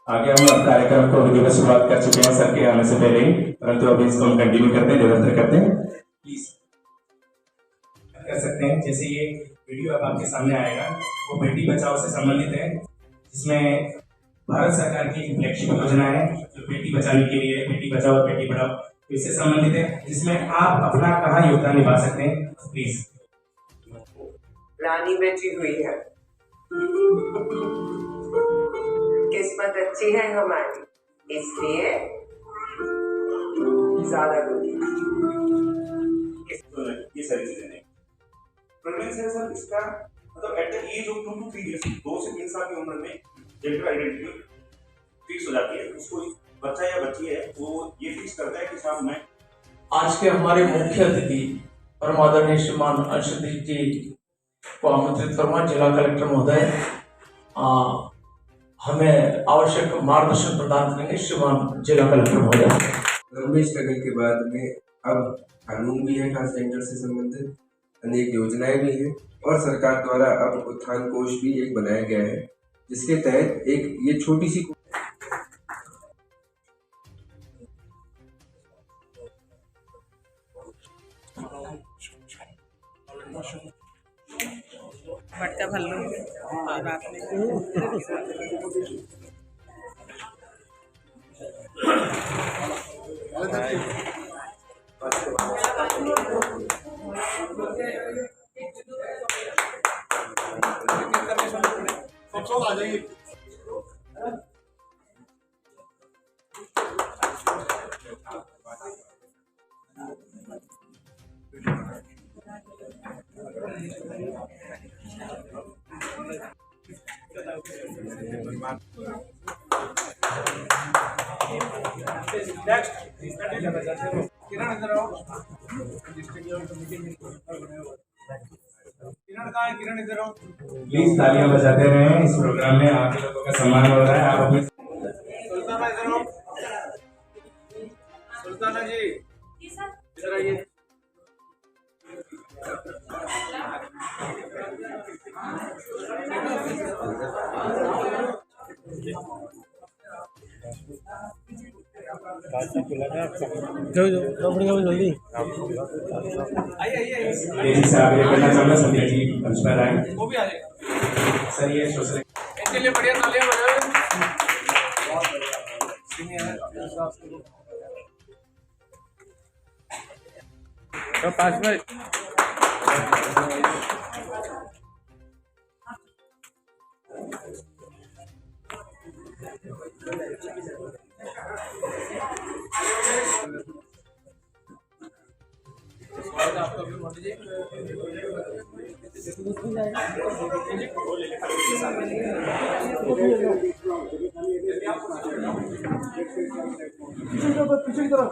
आगे हम कार्यक्रम को विधिवत शुरुआत कर चुके हैं सर के आने से पहले ही, परंतु अभी इसको हम कंटिन्यू करते हैं, निरंतर करते हैं। प्लीज कर सकते हैं। जैसे ये वीडियो अब आपके सामने आएगा वो बेटी बचाओ से संबंधित है, जिसमें भारत सरकार की फ्लैगशिप योजना है जो बेटी बचाने के लिए, बेटी बचाओ और बेटी पढ़ाओ, इससे संबंधित है, जिसमें आप अपना कहाँ योगदान निभा सकते हैं। प्लीज। रानी बैठी हुई है, किस्मत अच्छी है हमारी, इसलिए ज्यादा ये सारी चीजें नहीं प्रेगनेंसी है सर। इसका मतलब at the age of 2 to 3 years, 2 से 3 साल की उम्र में जेंडर आइडेंटिटी फिक्स हो जाती है। उसको बच्चा या बच्ची है वो ये फिक्स करता है कि साहब मैं। आज के हमारे मुख्य अतिथि परम आदरणीय श्रीमान अर्षदीप जी को आमंत्रित करूँगा। जिला कलेक्टर महोदय हमें आवश्यक मार्गदर्शन प्रदान करेंगे। श्रीमान जिला कलेक्टर महोदय। लंबे स्ट्रगल के बाद में अब कानून भी है ट्रांसजेंडर से संबंधित, अनेक योजनाएं भी हैं और सरकार द्वारा अब उत्थान कोष भी एक बनाया गया है, जिसके तहत एक ये छोटी सी भटका भल्लू कोई बात नहीं। प्लीज तालियां बजाते रहे। इस प्रोग्राम में आप लोगों का सम्मान हो रहा है। आप अपने सुल्ताना जी इधर आइए। जल्दी तेजी से आगे करना चाहूंगा। संध्या जी मंच पर आए। वो भी आ जाए सर ये सोशल इनके लिए बढ़िया तालियां बजाओ। तो 5 मिनट आपका भी मोदी जी। पीछे की तरफ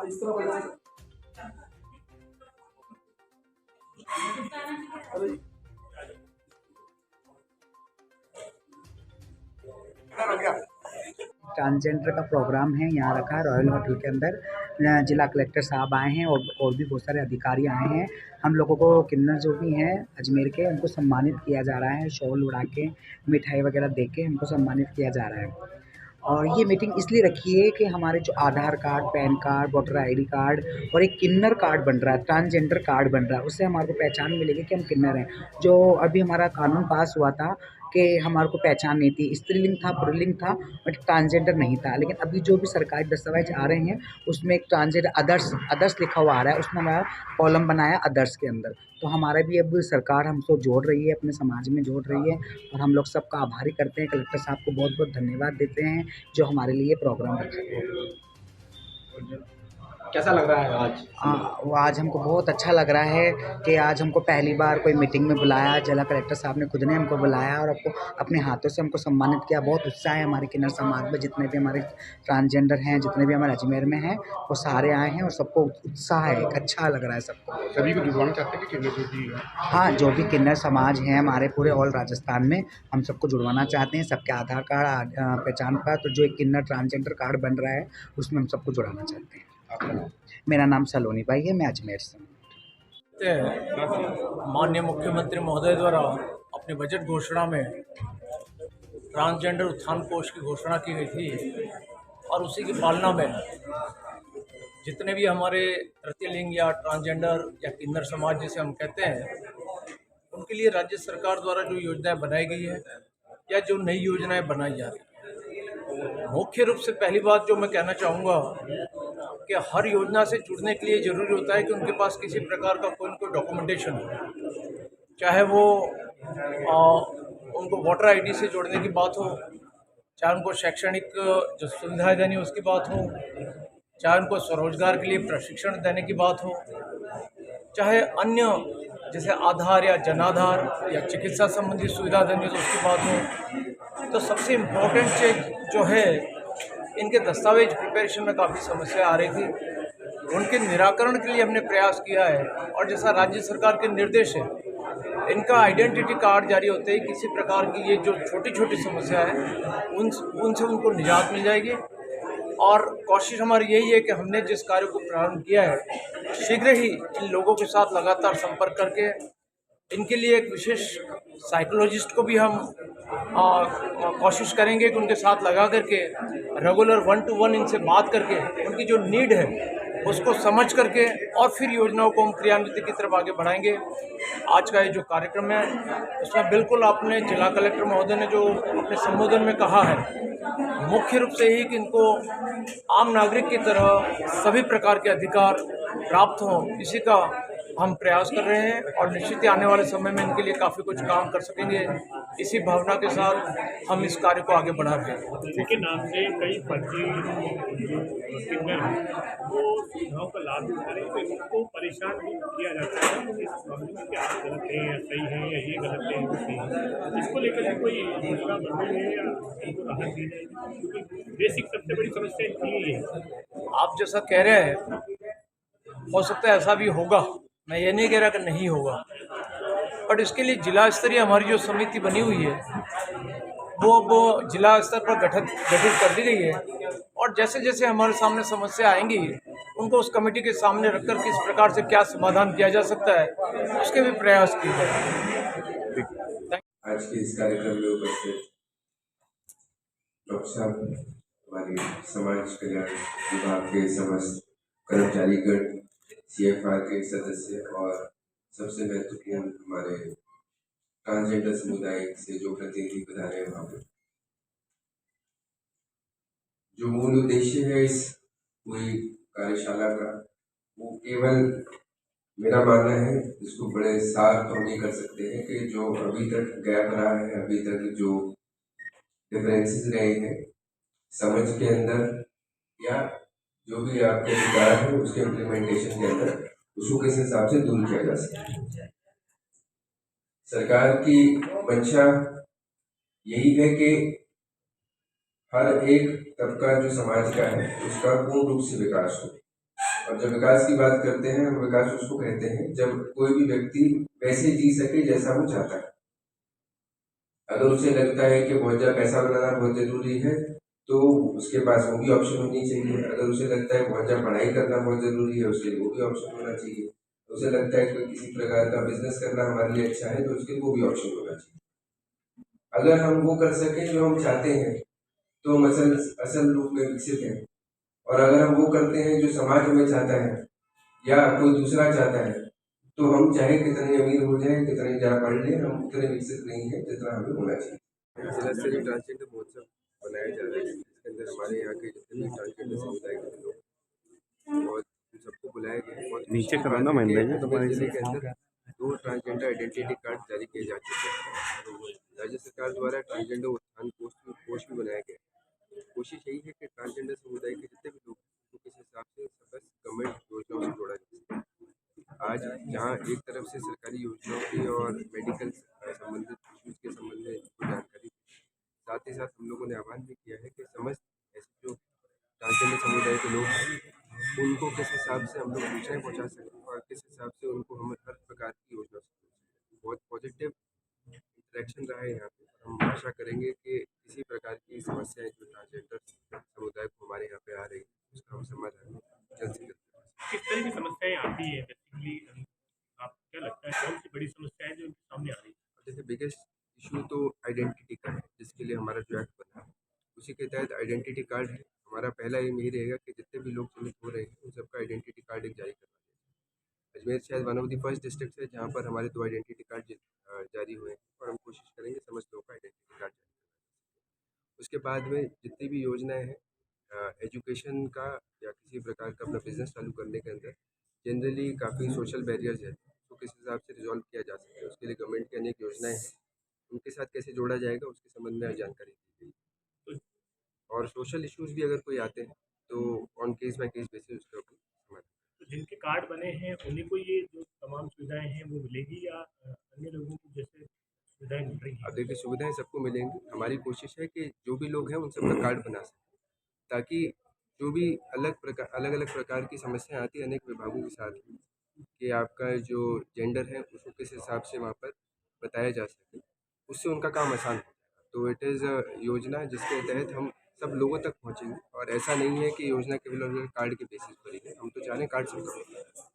इस तरफ ट्रांसजेंडर का प्रोग्राम है, यहाँ रखा है रॉयल होटल के अंदर। जिला कलेक्टर साहब आए हैं और भी बहुत सारे अधिकारी आए हैं। हम लोगों को किन्नर जो भी हैं अजमेर के, उनको सम्मानित किया जा रहा है। शॉल उड़ा के, मिठाई वगैरह दे के हमको सम्मानित किया जा रहा है। और ये मीटिंग इसलिए रखी है कि हमारे जो Aadhaar card, PAN card, voter ID card और एक किन्नर कार्ड बन रहा है, ट्रांसजेंडर कार्ड बन रहा है, उससे हमारे को पहचान मिलेगी कि हम किन्नर हैं। जो अभी हमारा कानून पास हुआ था कि हमारे को पहचान नहीं थी, स्त्रीलिंग था, पुल्लिंग था, बट ट्रांसजेंडर नहीं था। लेकिन अभी जो भी सरकारी दस्तावेज आ रहे हैं उसमें एक ट्रांसजेंडर अदर्स लिखा हुआ आ रहा है, उसमें हमारा कॉलम बनाया अदर्स के अंदर। तो हमारा भी अब सरकार हमको जोड़ रही है, अपने समाज में जोड़ रही है और हम लोग सबका आभारी करते हैं। कलेक्टर साहब को बहुत बहुत धन्यवाद देते हैं जो हमारे लिए प्रोग्राम रखा है। कैसा लग रहा है आज? वो आज हमको बहुत अच्छा लग रहा है कि आज हमको पहली बार कोई मीटिंग में बुलाया। जिला कलेक्टर साहब ने खुद ने हमको बुलाया और आपको अपने हाथों से हमको सम्मानित किया। बहुत उत्साह है हमारे किन्नर समाज में, जितने भी हमारे ट्रांसजेंडर हैं, जितने भी हमारे अजमेर में हैं, वो सारे आए हैं और सबको उत्साह है, अच्छा लग रहा है सबको। सभी को जुड़वाना चाहते हैं कि किन्नर जो भी है? हाँ, जो भी किन्नर समाज हैं हमारे पूरे ऑल राजस्थान में, हम सबको जुड़वाना चाहते हैं। सबके आधार कार्ड, पहचान पत्र, तो जो एक किन्नर ट्रांसजेंडर कार्ड बन रहा है उसमें हम सबको जुड़ाना चाहते हैं। मेरा नाम सलोनी भाई है, मैं अजमेर से हूँ। माननीय मुख्यमंत्री महोदय द्वारा अपने बजट घोषणा में ट्रांसजेंडर उत्थान कोष की घोषणा की गई थी और उसी की पालना में जितने भी हमारे तृतीय लिंग या ट्रांसजेंडर या किन्नर समाज जिसे हम कहते हैं, उनके लिए राज्य सरकार द्वारा जो योजनाएं बनाई गई है या जो नई योजनाएं बनाई जा रही है, मुख्य रूप से पहली बात जो मैं कहना चाहूँगा कि हर योजना से जुड़ने के लिए ज़रूरी होता है कि उनके पास किसी प्रकार का कोई न कोई डॉक्यूमेंटेशन हो, चाहे वो उनको वोटर आईडी से जोड़ने की बात हो, चाहे उनको शैक्षणिक जो सुविधाएं देनी उसकी बात हो, चाहे उनको स्वरोजगार के लिए प्रशिक्षण देने की बात हो, चाहे अन्य जैसे आधार या जनाधार या चिकित्सा संबंधी सुविधा देनी तो उसकी बात हो। तो सबसे इम्पोर्टेंट चीज जो है, इनके दस्तावेज प्रिपरेशन में काफ़ी समस्या आ रही थी, उनके निराकरण के लिए हमने प्रयास किया है और जैसा राज्य सरकार के निर्देश है, इनका आइडेंटिटी कार्ड जारी होते ही किसी प्रकार की ये जो छोटी छोटी समस्या है उनसे उनको निजात मिल जाएगी। और कोशिश हमारी यही है कि हमने जिस कार्य को प्रारंभ किया है, शीघ्र ही इन लोगों के साथ लगातार संपर्क करके इनके लिए एक विशेष साइकोलॉजिस्ट को भी हम कोशिश करेंगे कि उनके साथ लगा करके रेगुलर 1-to-1 इनसे बात करके उनकी जो नीड है उसको समझ करके और फिर योजनाओं को हम क्रियान्वित की तरफ आगे बढ़ाएंगे। आज का ये जो कार्यक्रम है उसमें बिल्कुल आपने जिला कलेक्टर महोदय ने जो अपने संबोधन में कहा है, मुख्य रूप से ही कि इनको आम नागरिक की तरह सभी प्रकार के अधिकार प्राप्त हों, इसी का हम प्रयास कर रहे हैं और निश्चित ही आने वाले समय में इनके लिए काफ़ी कुछ काम कर सकेंगे। इसी भावना के साथ हम इस कार्य को आगे बढ़ा रहे हैं। जिनके नाम से कई फर्जी किन्नर हैं वो सुविधाओं का लाभ उठा रहे हैं, तो इनको परेशान भी किया जाता है कि इस मामले में क्या आप गलत है या सही है या ये गलत है या सही है। इसको लेकर के कोई योजना बन रही है या इनको राहत दी जाएगी, क्योंकि बेसिक सबसे बड़ी समस्या इनकी यही है। आप जैसा कह रहे हैं, हो सकता है ऐसा भी होगा, मैं ये नहीं कह रहा कि नहीं होगा, बट इसके लिए जिला स्तरीय हमारी जो समिति बनी हुई है वो जिला स्तर पर गठित कर दी गई है और जैसे जैसे हमारे सामने समस्या आएंगी उनको उस कमेटी के सामने रखकर किस प्रकार से क्या समाधान किया जा सकता है उसके भी प्रयास किए जाए। आज के इस कार्यक्रम में उपस्थित डॉक्टर साहब, हमारे समाज कल्याण विभाग के समस्त कर्मचारीगण, CFR के सदस्य और सबसे महत्वपूर्ण हमारे ट्रांसजेंडर समुदाय से जो प्रतिनिधि पधारे हैं वहाँ पे, जो मूल उद्देश्य है इस पूरी कार्यशाला का, वो केवल मेरा मानना है, इसको बड़े सार तो हम ये कर सकते हैं कि जो अभी तक गैप रहा है, अभी तक जो डिफरेंसेस रहे हैं समझ के अंदर या जो भी आपके विचार है उसके इम्प्लीमेंटेशन के अंदर, उसको किस हिसाब से दूर किया जा सके। सरकार की मंशा यही है कि हर एक तबका जो समाज का है उसका पूर्ण रूप से विकास हो। और जब विकास की बात करते हैं, हम विकास उसको कहते हैं जब कोई भी व्यक्ति वैसे जी सके जैसा वो चाहता है। अगर उसे लगता है कि बहुत ज़्यादा पैसा बनाना बहुत ज़रूरी है तो उसके पास वो भी ऑप्शन होनी चाहिए। अगर उसे लगता है बहुत ज़्यादा पढ़ाई करना बहुत ज़रूरी है, उसके लिए वो भी ऑप्शन होना चाहिए। उसे लगता है कि किसी प्रकार का बिजनेस करना हमारे लिए अच्छा है तो उसके लिए वो भी ऑप्शन होना चाहिए। अगर हम वो कर सकें जो हम चाहते हैं तो हम असल रूप में विकसित हैं। और अगर हम वो करते हैं जो समाज हमें चाहता है या कोई दूसरा चाहता है, तो हम चाहे कितने अमीर हो जाएं, कितने ज़्यादा पढ़ लें, हम उतने विकसित नहीं हैं जितना हमें होना चाहिए। जिला स्तरीय ट्रांसजेंडर महोत्सव बनाया जा रहा है, इसके अंदर हमारे यहाँ के जितने ट्रांसजेंडर समुदाय के लोग और सबको बुलाया गया है। और नीचे कराना मैंने जिले के अंदर 2 ट्रांसजेंडर आइडेंटिटी कार्ड जारी किए जा चुके हैं। राज्य सरकार द्वारा ट्रांसजेंडर उत्थान कोष भी बनाया गया है। कोशिश यही है कि ट्रांसजेंडर समुदाय के जितने भी लोग उनको किस हिसाब से गवर्नमेंट योजनाओं से जोड़ा जाए। आज जहाँ एक तरफ से सरकारी योजनाओं की और मेडिकल संबंधित इश्यूज के संबंध में जानकारी, साथ ही साथ हम लोगों ने आह्वान भी किया है कि समस्त ऐसे जो ट्रांसजेंडर समुदाय के लोग हैं उनको किस हिसाब से हम लोग सूचनाएं पहुँचा सकें और किस हिसाब से उनको हम हर प्रकार की योजना से बहुत पॉजिटिव इंटरेक्शन रहा है यहाँ पे। हम आशा करेंगे कि किसी प्रकार की समस्याएं जो ट्रांसजेंडर समुदाय को हमारे यहाँ पे आ रही है उसका हम समाधान जल्द से जल्द। किस तरह की समस्याएं आती है बेसिकली, आप क्या लगता है कौन सी बड़ी समस्या है जो इनके सामने आ रही है? जैसे बिगेस्ट इशू तो आइडेंटिटी का है, जिसके लिए हमारा जो एक्ट बना है उसी के तहत आइडेंटिटी कार्ड है। हमारा पहला एम यही रहेगा कि जितने भी लोग चयनित हो रहे हैं उन सबका आइडेंटिटी कार्ड एक जारी करवा दें। अजमेर शायद one of the first district है जहाँ पर हमारे 2 आइडेंटिटी कार्ड जारी हुए हैं और हम कोशिश करेंगे समस्त लोगों का आइडेंटिटी कार्ड जारी करवाने। उसके बाद में जितनी भी योजनाएं हैं एजुकेशन का या किसी प्रकार का अपना बिजनेस चालू करने के अंदर जनरली काफ़ी सोशल बैरियर्स हैं, तो किस हिसाब से रिजॉल्व किया जा सकता है उसके लिए गवर्नमेंट की अनेक योजनाएं हैं, उनके साथ कैसे जोड़ा जाएगा उसके संबंध में जानकारी दी गई। और सोशल इश्यूज़ भी अगर कोई आते हैं तो on case by case basis उसका समाधान। तो जिनके कार्ड बने हैं उन्हीं को ये जो तमाम सुविधाएं हैं वो मिलेगी या अन्य लोगों को जैसे सुविधाएं मिल रही हैं? अब देखिए सुविधाएं सबको मिलेंगी, हमारी कोशिश है कि जो भी लोग हैं उन सबका कार्ड बना सकें, ताकि जो भी अलग अलग प्रकार की समस्याएं आती हैं अनेक विभागों के साथ कि आपका जो जेंडर है उसको किस हिसाब से वहाँ पर बताया जा सके, उससे उनका काम आसान हो जाएगा। तो इट इज़ योजना जिसके तहत हम सब लोगों तक पहुँचेंगे और ऐसा नहीं है कि योजना केवल कार्ड के बेसिस पर ही है, हम तो चाह रहे हैं कार्ड सबका।